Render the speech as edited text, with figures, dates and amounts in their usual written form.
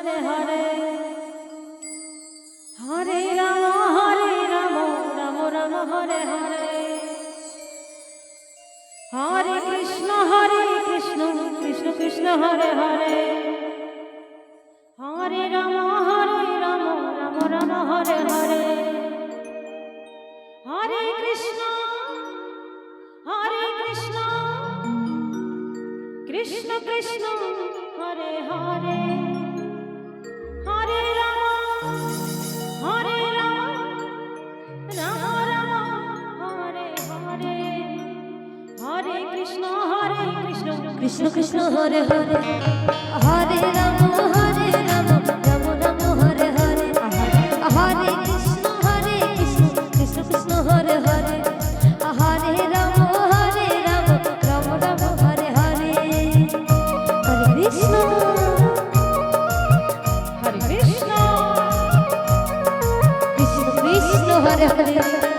Hare Hare Ram Ram Ram Hare Hare Hare Krishna Krishna Krishna Hare Hare Hare Ram Ram Ram Hare Hare Hare Krishna Krishna Krishna Hare Hare Hare Ram Ram Ram Hare Hare Hare Krishna Krishna Krishna Hare Hare Hare Ram Ram Ram Hare Hare Hare Krishna Krishna Krishna Hare Hare Hare Ram Ram Ram Hare Hare Hare Krishna Krishna Krishna Hare Hare